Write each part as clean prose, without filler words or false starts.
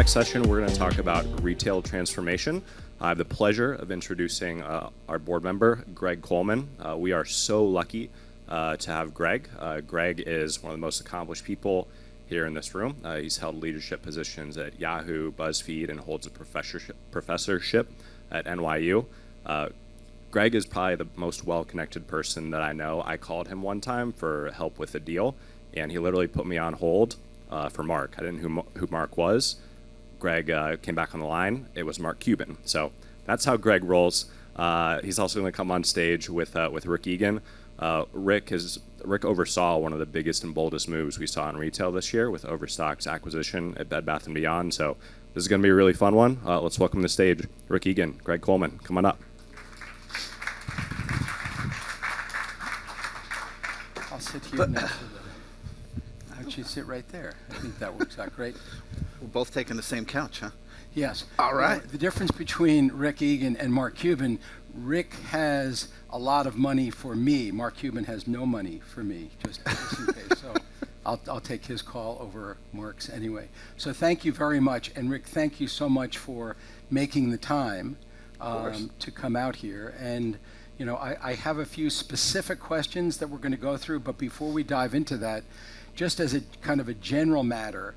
next session, we're going to talk about retail transformation. I have the pleasure of introducing our board member, Greg Coleman. We are so lucky to have Greg. Greg is one of the most accomplished people here in this room. He's held leadership positions at Yahoo, BuzzFeed, and holds a professorship at NYU. Greg is probably the most well-connected person that I know. I called him one time for help with a deal, and he literally put me on hold for Mark. I didn't know who Mark was. Greg came back on the line. It was Mark Cuban. So that's how Greg rolls. He's also going to come on stage with Rick Egan. Rick oversaw one of the biggest and boldest moves we saw in retail this year with Overstock's acquisition at Bed Bath & Beyond. So this is going to be a really fun one. Let's welcome to the stage Rick Egan, Greg Coleman. Come on up. I'll sit here next to the... Why don't you sit right there? I think that works out great. We're both taking the same couch, huh? Yes. All right. The difference between Rick Egan and Mark Cuban, Rick has a lot of money for me. Mark Cuban has no money for me, just in case. So I'll take his call over Mark's anyway. So thank you very much. And Rick, thank you so much for making the time to come out here. And you know, I have a few specific questions that we're going to go through, but before we dive into that, just as a kind of a general matter,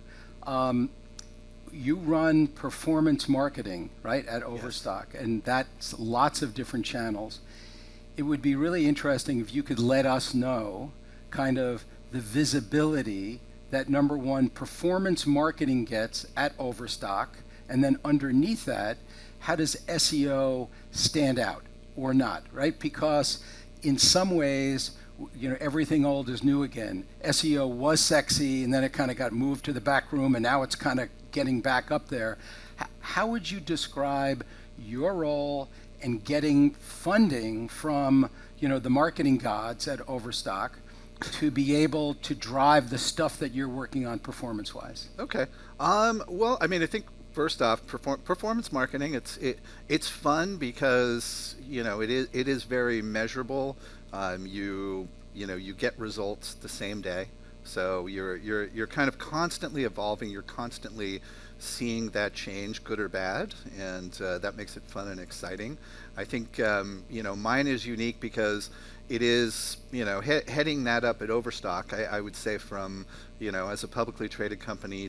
you run performance marketing, right, at Overstock, yes. And that's lots of different channels. It would be really interesting if you could let us know kind of the visibility that, number one, performance marketing gets at Overstock, and then underneath that, how does SEO stand out or not, right? Because in some ways, you know, everything old is new again. SEO was sexy, and then it kind of got moved to the back room, and now it's kind of getting back up there. How would you describe your role in getting funding from, you know, the marketing gods at Overstock to be able to drive the stuff that you're working on performance-wise? Okay. Well, I mean, I think first off, performance marketing, it's fun because, you know, it is very measurable. You get results the same day, so you're kind of constantly evolving. You're constantly seeing that change, good or bad, and that makes it fun and exciting. I think you know, mine is unique because it is, you know, heading that up at Overstock. I would say from, you know, as a publicly traded company,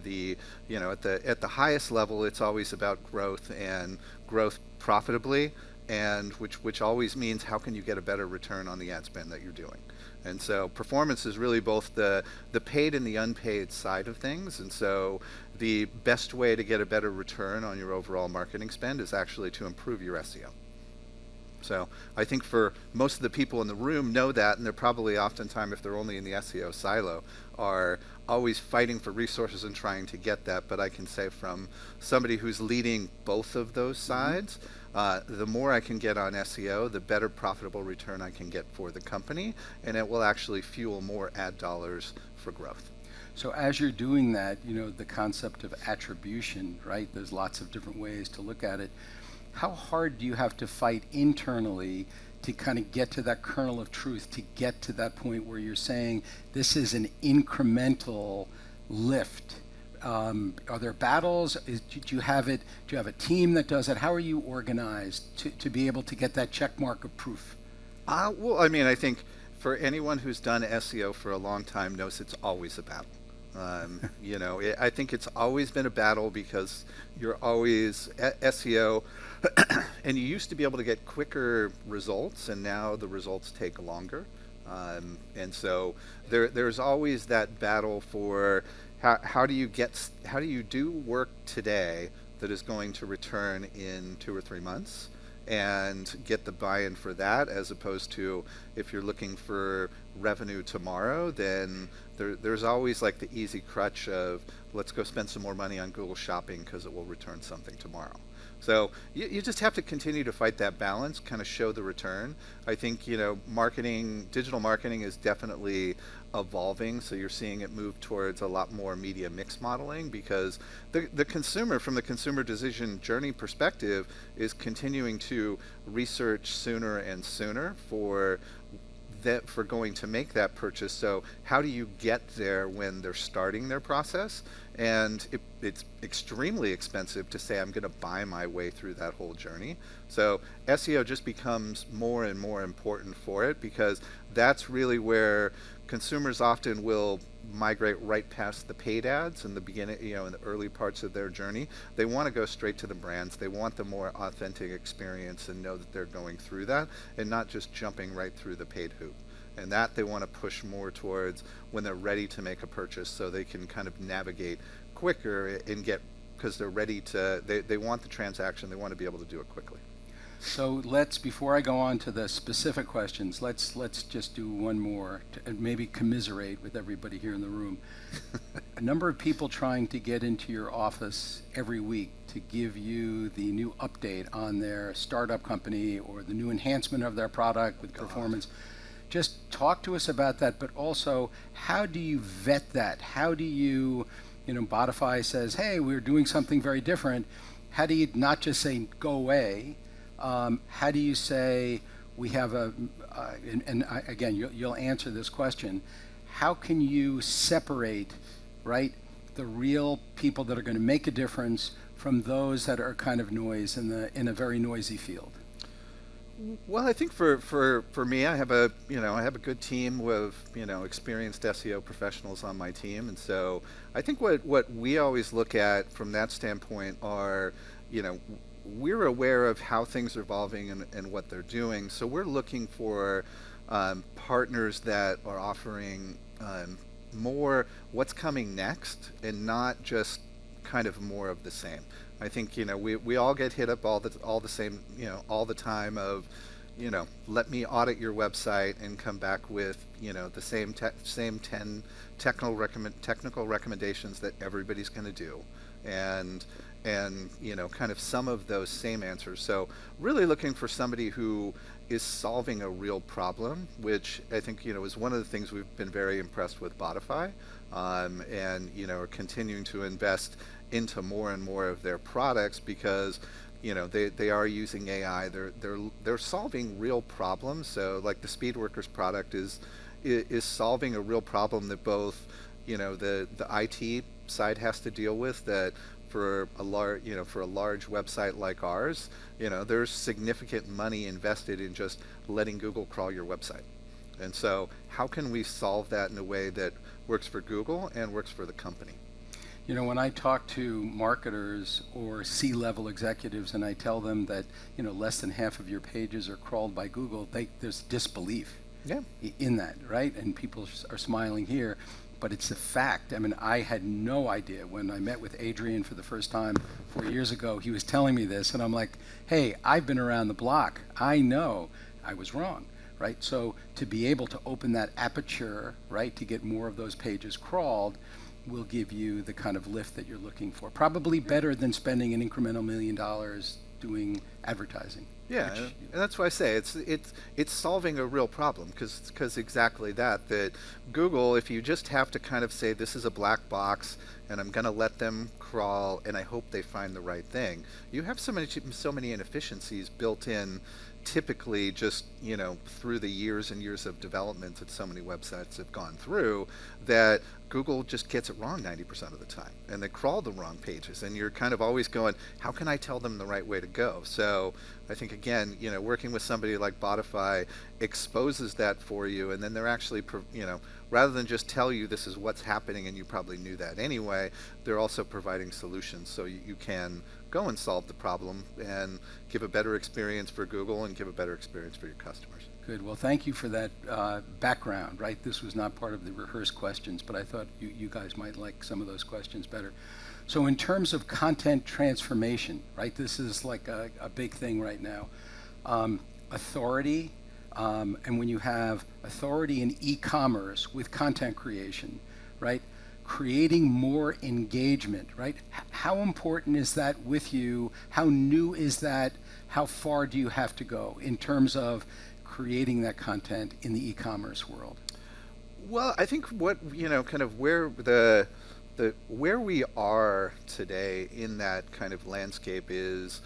you know, at the highest level, it's always about growth and growth profitably, and which always means how can you get a better return on the ad spend that you're doing. And so performance is really both the paid and the unpaid side of things. And so the best way to get a better return on your overall marketing spend is actually to improve your SEO. So I think for most of the people in the room know that, and they're probably oftentimes, if they're only in the SEO silo, are always fighting for resources and trying to get that. But I can say from somebody who's leading both of those sides, the more I can get on SEO, the better profitable return I can get for the company, and it will actually fuel more ad dollars for growth. So as you're doing that, you know, the concept of attribution, right? There's lots of different ways to look at it. How hard do you have to fight internally to kind of get to that kernel of truth, to get to that point where you're saying this is an incremental lift? Are there battles? Do you have it? Do you have a team that does it? How are you organized to be able to get that check mark of proof? Well, I mean, I think for anyone who's done SEO for a long time knows it's always a battle. You know, I think it's always been a battle because you're always SEO, and you used to be able to get quicker results, and now the results take longer. And so there's always that battle for how do you do work today that is going to return in 2 or 3 months, and get the buy-in for that, as opposed to if you're looking for revenue tomorrow, then there's always like the easy crutch of let's go spend some more money on Google Shopping because it will return something tomorrow. So you just have to continue to fight that balance, kind of show the return. I think, you know, digital marketing is definitely evolving, so you're seeing it move towards a lot more media mix modeling, because the consumer, from the consumer decision journey perspective, is continuing to research sooner and sooner for that for going to make that purchase. So how do you get there when they're starting their process? And it's extremely expensive to say I'm going to buy my way through that whole journey. So SEO just becomes more and more important for it, because that's really where consumers often will migrate right past the paid ads in the beginning, in the early parts of their journey. They want to go straight to the brands. They want the more authentic experience and know that they're going through that and not just jumping right through the paid hoop. And that they want to push more towards when they're ready to make a purchase, so they can kind of navigate quicker and because they're ready to, they want the transaction, they want to be able to do it quickly. So before I go on to the specific questions, let's just do one more to maybe commiserate with everybody here in the room. A number of people trying to get into your office every week to give you the new update on their startup company or the new enhancement of their product with performance. Just talk to us about that, but also how do you vet that? How do you, Botify says, hey, we're doing something very different. How do you not just say, go away? How do you say we have again, you'll answer this question. How can you separate, right, the real people that are going to make a difference from those that are kind of noise in a very noisy field? Well, I think for me, I have a good team with experienced SEO professionals on my team, and so I think what we always look at from that standpoint are, we're aware of how things are evolving and what they're doing, so we're looking for partners that are offering more what's coming next and not just kind of more of the same. I think we all get hit up all the same all the time of let me audit your website and come back with the same 10 technical recommendations that everybody's going to do, and kind of some of those same answers. So really looking for somebody who is solving a real problem, which I think is one of the things we've been very impressed with Botify, and are continuing to invest into more and more of their products, because they are using AI. They're solving real problems. So like the Speedworkers product is solving a real problem that both the IT side has to deal with, that for a large website like ours, there's significant money invested in just letting Google crawl your website. And so how can we solve that in a way that works for Google and works for the company? When I talk to marketers or C-level executives and I tell them that less than half of your pages are crawled by Google, there's disbelief in that, right? And people are smiling here, but it's a fact. I mean, I had no idea. When I met with Adrian for the first time 4 years ago, he was telling me this, and I'm like, hey, I've been around the block. I know I was wrong, right? So to be able to open that aperture, right, to get more of those pages crawled, will give you the kind of lift that you're looking for. Probably better than spending an incremental $1 million doing advertising. Yeah, and that's why I say it's solving a real problem, because exactly that Google, if you just have to kind of say this is a black box and I'm going to let them crawl and I hope they find the right thing, you have so many inefficiencies built in, typically just through the years and years of development that so many websites have gone through, that Google just gets it wrong 90% of the time, and they crawl the wrong pages, and you're kind of always going, how can I tell them the right way to go? So I think, again, working with somebody like Botify exposes that for you, and then they're actually, rather than just tell you this is what's happening and you probably knew that anyway, they're also providing solutions so you can go and solve the problem and give a better experience for Google and give a better experience for your customers. Good. Well, thank you for that background, right? This was not part of the rehearsed questions, but I thought you guys might like some of those questions better. So in terms of content transformation, right, this is like a big thing right now. Authority, and when you have authority in e-commerce with content creation, right, creating more engagement, right? How important is that with you? How new is that? How far do you have to go in terms of creating that content in the e-commerce world? Well, I think what kind of where where we are today in that kind of landscape is,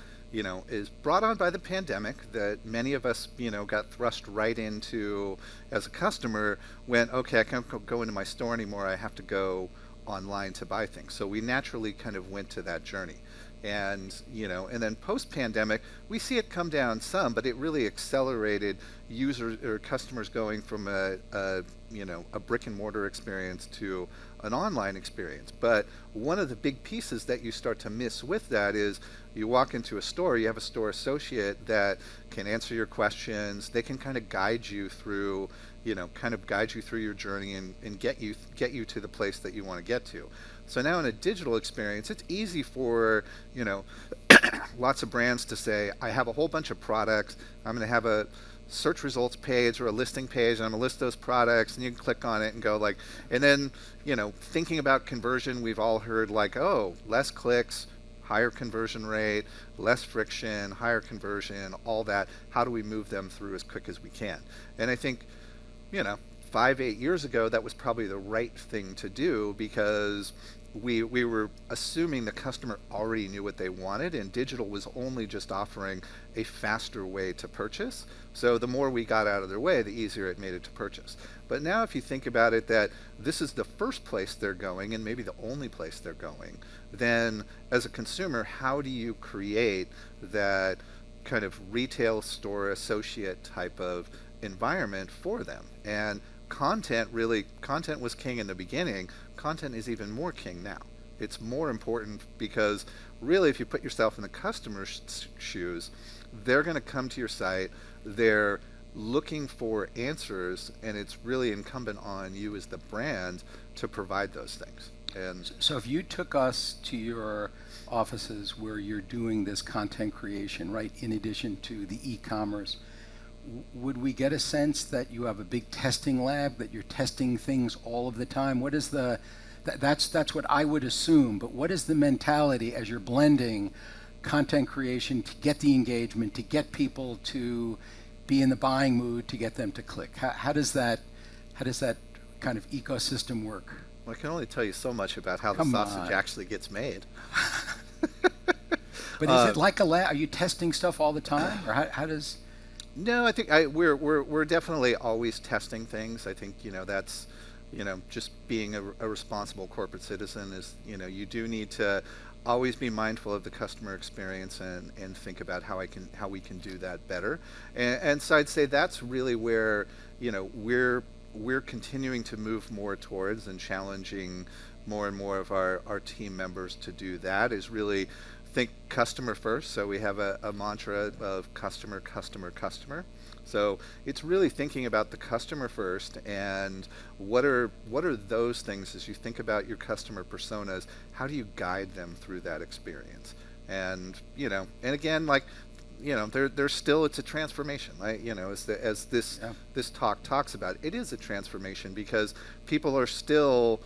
is brought on by the pandemic that many of us, got thrust right into as a customer when, okay, I can't go into my store anymore. I have to go online to buy things. So we naturally kind of went to that journey. And, and then post-pandemic, we see it come down some, but it really accelerated users or customers going from a brick and mortar experience to an online experience. But one of the big pieces that you start to miss with that is you walk into a store, you have a store associate that can answer your questions. They can kind of guide you through, your journey and get you to the place that you want to get to. So now in a digital experience, it's easy for, lots of brands to say, I have a whole bunch of products. I'm going to have a search results page or a listing page, and I'm going to list those products, and you can click on it and go and then, thinking about conversion, we've all heard less clicks, higher conversion rate, less friction, higher conversion, all that. How do we move them through as quick as we can? And I think, 5-8 years ago, that was probably the right thing to do because we were assuming the customer already knew what they wanted, and digital was only just offering a faster way to purchase. So the more we got out of their way, the easier it made it to purchase. But now if you think about it, that this is the first place they're going and maybe the only place they're going, then as a consumer, how do you create that kind of retail store associate type of environment for them? And content was king in the beginning. Content is even more king now. It's more important because really if you put yourself in the customer's shoes, they're going to come to your site, they're looking for answers, and it's really incumbent on you as the brand to provide those things. And so if you took us to your offices where you're doing this content creation, right, in addition to the e-commerce, would we get a sense that you have a big testing lab, that you're testing things all of the time? What is that's what I would assume, but what is the mentality as you're blending content creation to get the engagement, to get people to be in the buying mood, to get them to click? How does that kind of ecosystem work? Well, I can only tell you so much about how the sausage actually gets made. But is it like a lab? Are you testing stuff all the time, or how does? No, I think we're definitely always testing things. I think that's just being a responsible corporate citizen is you do need to always be mindful of the customer experience and think about how we can do that better. And so I'd say that's really where we're continuing to move more towards and challenging more and more of our team members to do that, is really think customer first. So we have a mantra of customer, customer, customer. So it's really thinking about the customer first, and what are those things as you think about your customer personas, how do you guide them through that experience? And and again, there's still, it's a transformation, right? As this talk talks about, it is a transformation because people are still,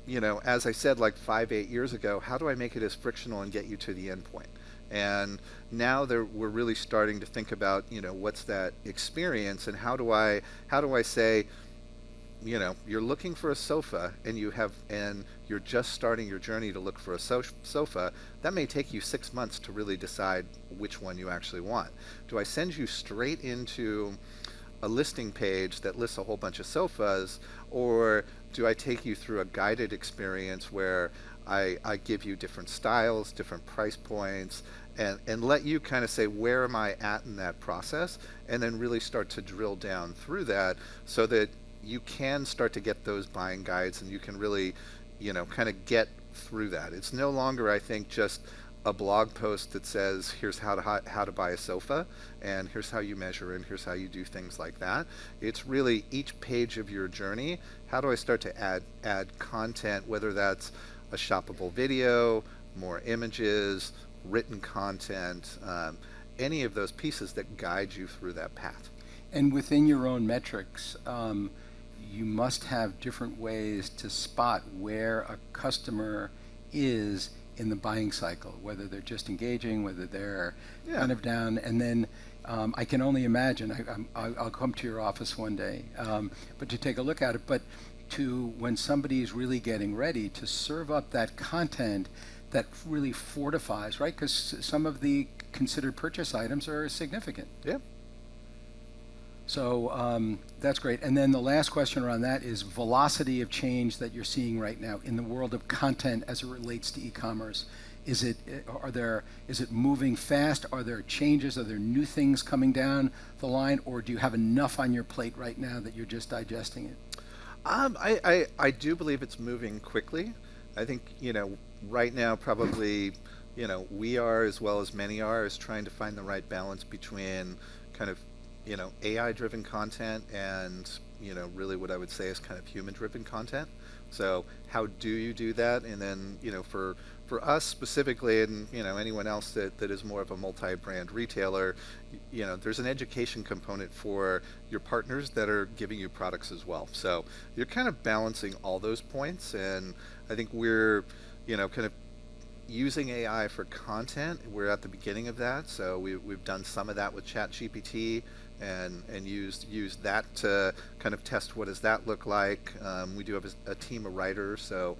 as I said, 5-8 years ago, how do I make it as frictional and get you to the end point? And now we're really starting to think about, what's that experience, and how do I say, you're looking for a sofa and you're just starting your journey to look for a sofa. That may take you 6 months to really decide which one you actually want. Do I send you straight into a listing page that lists a whole bunch of sofas, or do I take you through a guided experience where I give you different styles, different price points, and let you kind of say, where am I at in that process? And then really start to drill down through that so that you can start to get those buying guides and you can really, kind of get through that. It's no longer, I think, just a blog post that says, here's how to buy a sofa, and here's how you measure, and here's how you do things like that. It's really each page of your journey, how do I start to add content, whether that's a shoppable video, more images, written content, any of those pieces that guide you through that path. And within your own metrics, you must have different ways to spot where a customer is in the buying cycle, whether they're just engaging, whether they're kind of down. And then I can only imagine, I'll come to your office one day, but to take a look at it, but to when somebody is really getting ready to serve up that content that really fortifies, right? Because some of the considered purchase items are significant. Yeah. So that's great. And then the last question around that is velocity of change that you're seeing right now in the world of content as it relates to e-commerce. Is it moving fast? Are there changes? Are there new things coming down the line, or do you have enough on your plate right now that you're just digesting it? I do believe it's moving quickly. I think, right now probably, we are, as well as many are, is trying to find the right balance between kind of, AI-driven content and, really what I would say is kind of human-driven content. So how do you do that? And then, for us specifically, and anyone else that is more of a multi-brand retailer, there's an education component for your partners that are giving you products as well. So you're kind of balancing all those points, and I think we're kind of using AI for content. We're at the beginning of that, so we've done some of that with ChatGPT and used that to kind of test what does that look like. We do have a team of writers, so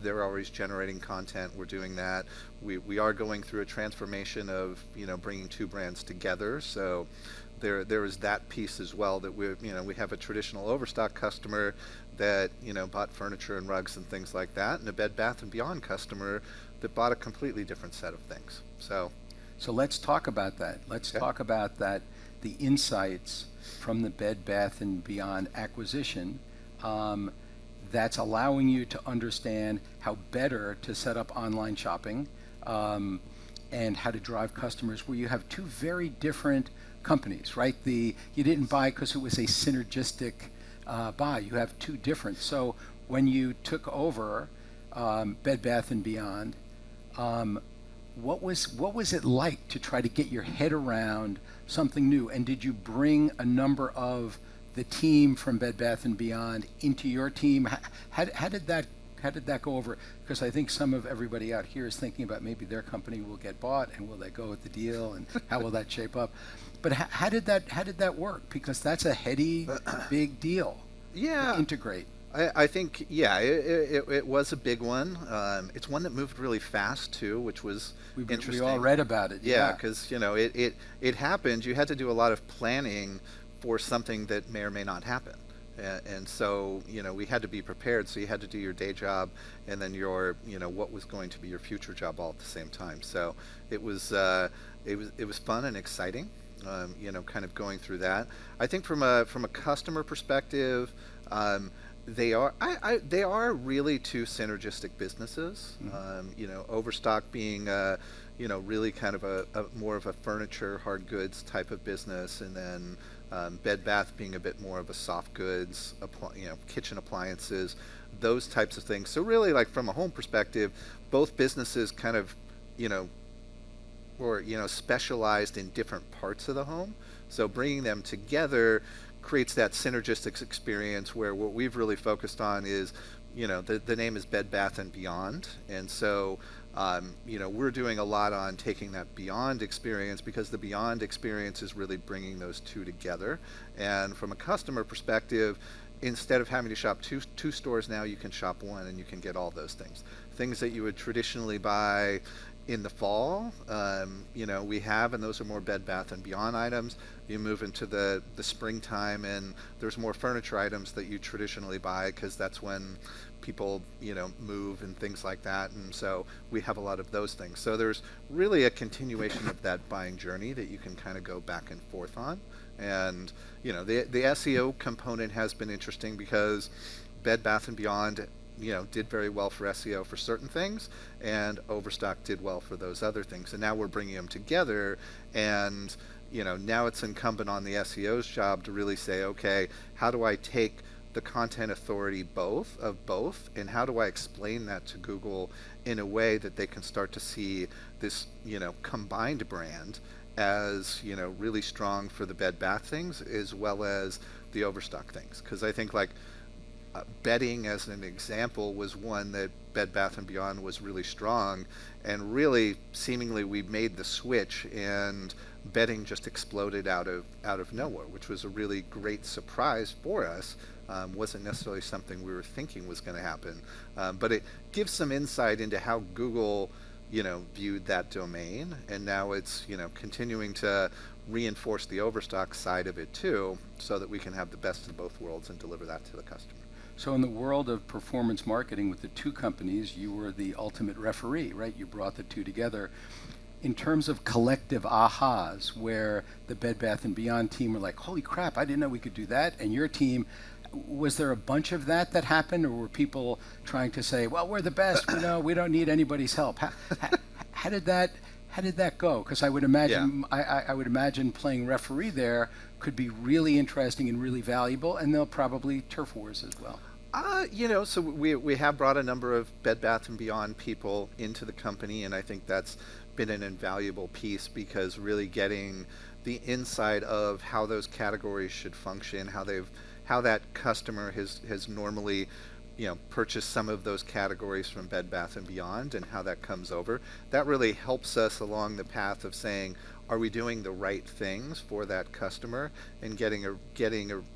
they're always generating content. We're doing that. We are going through a transformation of bringing two brands together. So there is that piece as well, that we have a traditional Overstock customer that bought furniture and rugs and things like that, and a Bed Bath & Beyond customer that bought a completely different set of things. So let's talk about that. Let's talk about that. The insights from the Bed Bath & Beyond acquisition. That's allowing you to understand how better to set up online shopping and how to drive customers, where you have two very different companies, right? You didn't buy because it was a synergistic buy. You have two different. So when you took over Bed Bath & Beyond, what was it like to try to get your head around something new? And did you bring a number of the team from Bed Bath & Beyond into your team? How did that go over? Because I think some of everybody out here is thinking about maybe their company will get bought, and will they go with the deal, and how will that shape up? But how did that work? Because that's a heady, big deal. Yeah. To integrate. I think, it was a big one. It's one that moved really fast too, which was interesting. We all read about it. Yeah, because it happened. You had to do a lot of planning for something that may or may not happen, and so we had to be prepared. So you had to do your day job and then your what was going to be your future job all at the same time. So it was fun and exciting. Kind of going through that. I think from a customer perspective, they are really two synergistic businesses. Overstock being really kind of a more of a furniture, hard goods type of business, and then Bed Bath being a bit more of a soft goods, kitchen appliances, those types of things. So really, like from a home perspective, both businesses kind of specialized in different parts of the home. So bringing them together creates that synergistic experience, where what we've really focused on is, the name is Bed Bath & Beyond. And so, we're doing a lot on taking that Beyond experience, because the Beyond experience is really bringing those two together. And from a customer perspective, instead of having to shop two stores, now you can shop one and you can get all those things that you would traditionally buy in the fall. We have, and those are more Bed Bath & Beyond items. You move into the springtime, and there's more furniture items that you traditionally buy, because that's when people move and things like that. And so we have a lot of those things. So there's really a continuation of that buying journey that you can kind of go back and forth on. And the SEO component has been interesting, because Bed Bath & Beyond did very well for SEO for certain things, and Overstock did well for those other things. And now we're bringing them together, and now it's incumbent on the SEO's job to really say, okay, how do I take the content authority of both, and how do I explain that to Google in a way that they can start to see this combined brand as really strong for the Bed Bath things as well as the Overstock things? Because I think bedding, as an example, was one that Bed Bath & Beyond was really strong, and really seemingly we made the switch, and bedding just exploded out of nowhere, which was a really great surprise for us. Wasn't necessarily something we were thinking was going to happen, but it gives some insight into how Google viewed that domain, and now it's continuing to reinforce the Overstock side of it too, so that we can have the best of both worlds and deliver that to the customer. So in the world of performance marketing with the two companies, you were the ultimate referee, right? You brought the two together. In terms of collective ahas, where the Bed Bath & Beyond team were like, holy crap, I didn't know we could do that, and your team, was there a bunch of that happened, or were people trying to say, well, we're the best, we don't need anybody's help? How did that go? Because I would imagine I would imagine playing referee there could be really interesting and really valuable, and they'll probably turf wars as well. So we have brought a number of Bed Bath & Beyond people into the company, and I think that's been an invaluable piece, because really getting the insight of how those categories should function, how that customer has normally purchased some of those categories from Bed Bath & Beyond, and how that comes over. That really helps us along the path of saying, are we doing the right things for that customer, and getting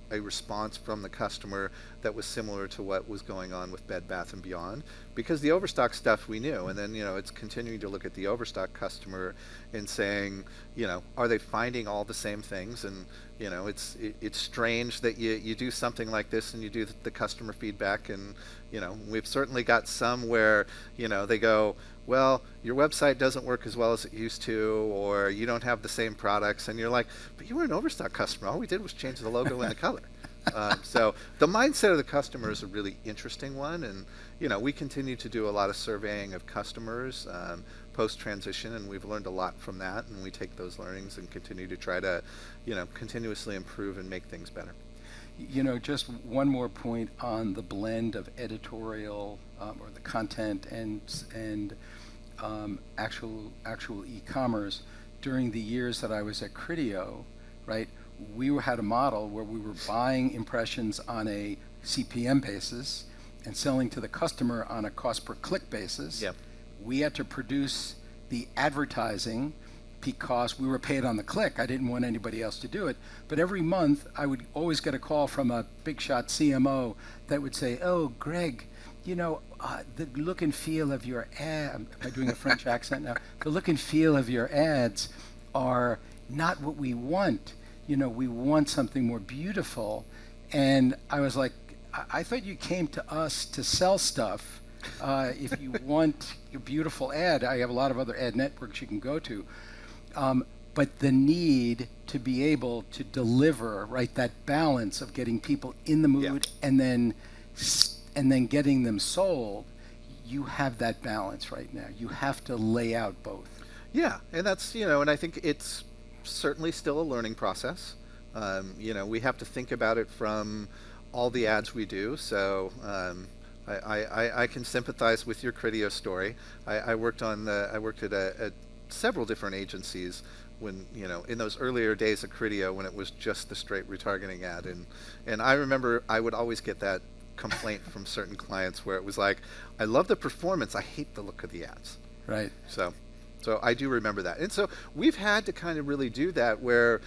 a response from the customer that was similar to what was going on with Bed Bath & Beyond. Because the Overstock stuff we knew, and then it's continuing to look at the Overstock customer and saying, are they finding all the same things? And it's strange that you do something like this and you do the customer feedback, and we've certainly got some where they go, well, your website doesn't work as well as it used to, or you don't have the same products, and you're like, but you were an Overstock customer. All we did was change the logo and the color. So the mindset of the customer is a really interesting one, and we continue to do a lot of surveying of customers post-transition, and we've learned a lot from that, and we take those learnings and continue to try to continuously improve and make things better. Just one more point on the blend of editorial or the content and actual e-commerce. During the years that I was at Criteo, right, we had a model where we were buying impressions on a CPM basis and selling to the customer on a cost per click basis. Yep. We had to produce the advertising because we were paid on the click. I didn't want anybody else to do it. But every month, I would always get a call from a big shot CMO that would say, oh, Greg, the look and feel of your ad, am I doing a French accent now? The look and feel of your ads are not what we want. We want something more beautiful. And I was like, I thought you came to us to sell stuff. If you want a beautiful ad, I have a lot of other ad networks you can go to. But the need to be able to deliver, right, that balance of getting people in the mood and then getting them sold, you have that balance right now. You have to lay out both. Yeah, and that's, and I think it's certainly still a learning process. We have to think about it from all the ads we do. So I can sympathize with your Criteo story. I worked at several different agencies when in those earlier days of Criteo, when it was just the straight retargeting ad, and I remember I would always get that complaint from certain clients where it was like, I love the performance, I hate the look of the ads. Right. So I do remember that, and so we've had to kind of really do that where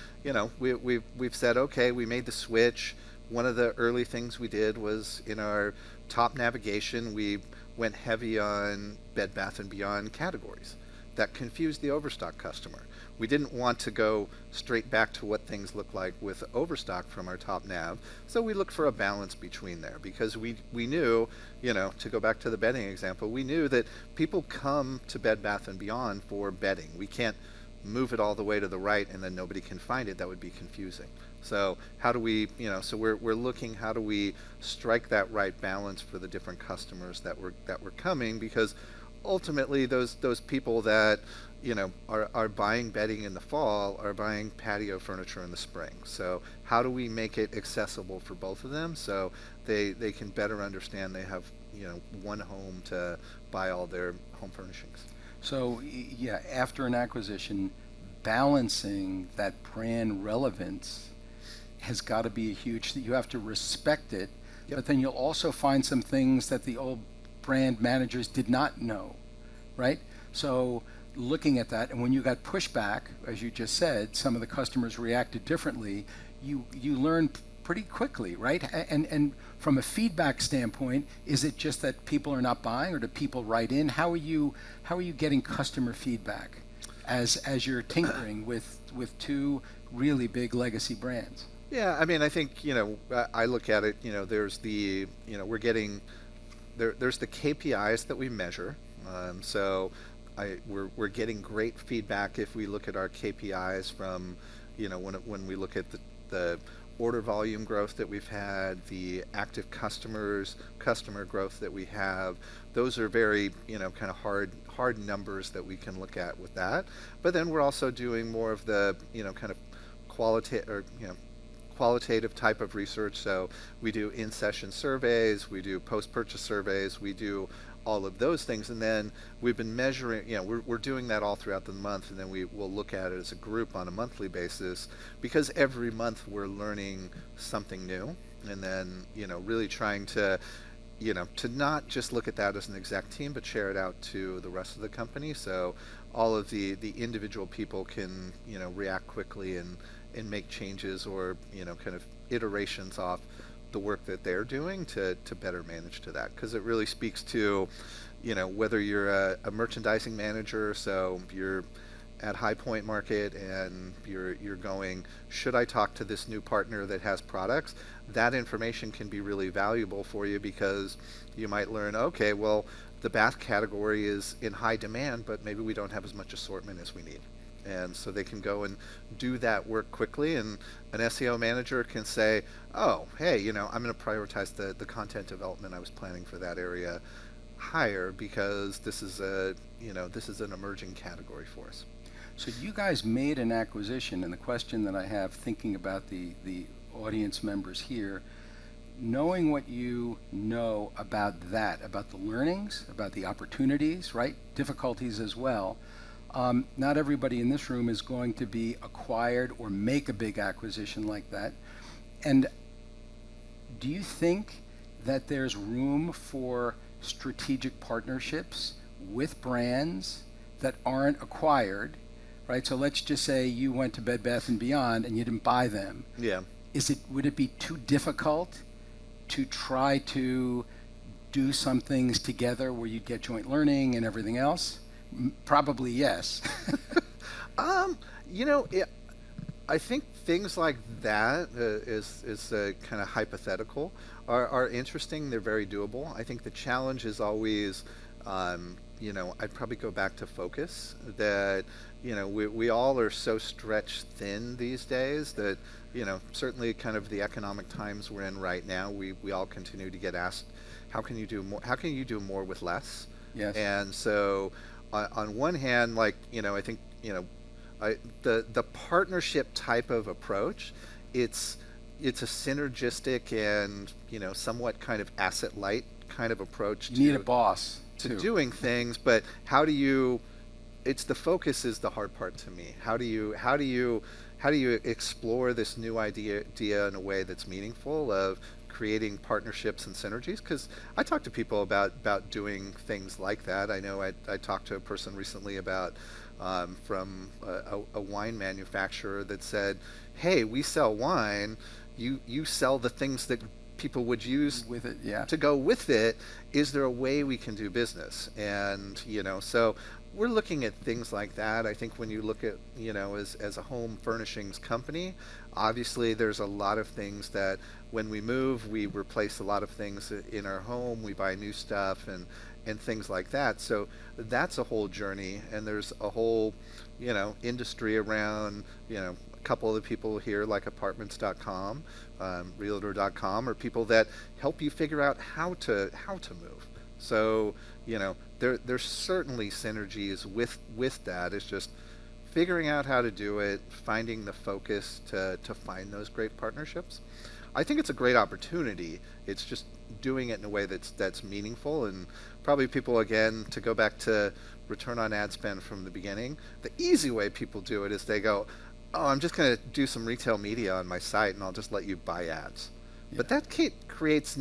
we've said, okay, we made the switch. One of the early things we did was in our top navigation, we went heavy on Bed Bath & Beyond categories. That confused the Overstock customer. We didn't want to go straight back to what things look like with Overstock from our top nav, so we looked for a balance between there, because we knew, to go back to the bedding example, we knew that people come to Bed Bath & Beyond for bedding. We can't move it all the way to the right and then nobody can find it. That would be confusing. So how do we, so we're looking, how do we strike that right balance for the different customers that were coming, because ultimately those people that are buying bedding in the fall are buying patio furniture in the spring. So how do we make it accessible for both of them so they can better understand they have one home to buy all their home furnishings? So yeah, after an acquisition, balancing that brand relevance has got to be a huge thing. You have to respect it, but then you'll also find some things that the old brand managers did not know, right? So looking at that, and when you got pushback, as you just said, some of the customers reacted differently, you learn pretty quickly, right? And from a feedback standpoint, is it just that people are not buying, or do people write in? How are you getting customer feedback as you're tinkering with two really big legacy brands? Yeah, I mean, I think, I look at it, there's the, we're getting, there's the KPIs that we measure. So we're getting great feedback if we look at our KPIs from, when we look at the order volume growth that we've had, the active customer growth that we have. Those are very, kind of hard numbers that we can look at with that. But then we're also doing more of the, kind of qualitative type of research. So we do in-session surveys, we do post-purchase surveys, we do all of those things, and then we've been measuring, we're doing that all throughout the month, and then we'll look at it as a group on a monthly basis, because every month we're learning something new, and then, really trying to, to not just look at that as an exec team, but share it out to the rest of the company, so all of the individual people can, react quickly and make changes, or, kind of iterations off the work that they're doing to better manage to that, because it really speaks to, whether you're a merchandising manager, so you're at High Point Market and you're going, should I talk to this new partner that has products? That information can be really valuable for you, because you might learn, okay, well, the bath category is in high demand, but maybe we don't have as much assortment as we need. And so they can go and do that work quickly, and an SEO manager can say, oh, hey, I'm going to prioritize the content development I was planning for that area higher, because this is an emerging category for us. So you guys made an acquisition, and the question that I have, thinking about the audience members here, knowing what you know about that, about the learnings, about the opportunities, right, difficulties as well, not everybody in this room is going to be acquired or make a big acquisition like that. And do you think that there's room for strategic partnerships with brands that aren't acquired, right? So let's just say you went to Bed Bath & Beyond and you didn't buy them. Yeah. Would it be too difficult to try to do some things together where you'd get joint learning and everything else? Probably yes. I think things like that is kind of hypothetical are interesting. They're very doable. I think the challenge is always, I'd probably go back to focus. That we all are so stretched thin these days that certainly kind of the economic times we're in right now, we all continue to get asked, how can you do more? How can you do more with less? Yes. And so, on one hand, I think the partnership type of approach, it's a synergistic and somewhat kind of asset light kind of approach. You need a boss to doing things, but how do you? It's the focus is the hard part to me. How do you explore this new idea in a way that's meaningful, of creating partnerships and synergies? Because I talk to people about doing things like that. I know I talked to a person recently about from a wine manufacturer that said, hey, we sell wine, you sell the things that people would use with it, yeah, to go with it. Is there a way we can do business? And so we're looking at things like that. I think when you look at, as a home furnishings company, obviously there's a lot of things that when we move, we replace a lot of things in our home, we buy new stuff and things like that. So that's a whole journey, and there's a whole, industry around, a couple of the people here like apartments.com, realtor.com, are people that help you figure out how to move. So, there's certainly synergies with that. It's just figuring out how to do it, finding the focus to find those great partnerships. I think it's a great opportunity. It's just doing it in a way that's meaningful, and probably people, again, to go back to return on ad spend from the beginning, the easy way people do it is they go, oh, I'm just going to do some retail media on my site and I'll just let you buy ads. Yeah. But that creates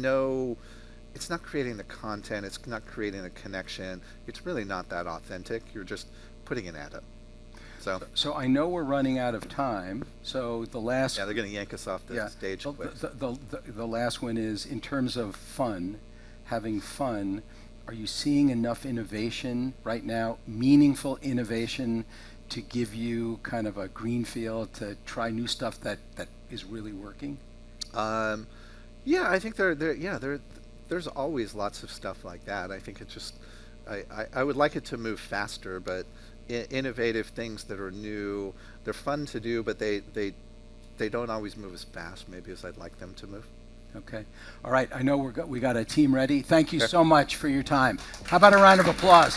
it's not creating the content, it's not creating a connection, it's really not that authentic. You're just putting an ad up. So I know we're running out of time. So the last Yeah, they're going to yank us off the stage the, quick. the last one is, in terms of fun, having fun, are you seeing enough innovation right now, meaningful innovation, to give you kind of a green field to try new stuff that is really working? Yeah, I think there's always lots of stuff like that. I think it's just, I would like it to move faster, but innovative things that are new, they're fun to do, but they don't always move as fast maybe as I'd like them to move. Okay. All right. I know we got a team ready. Thank you so much for your time. How about a round of applause?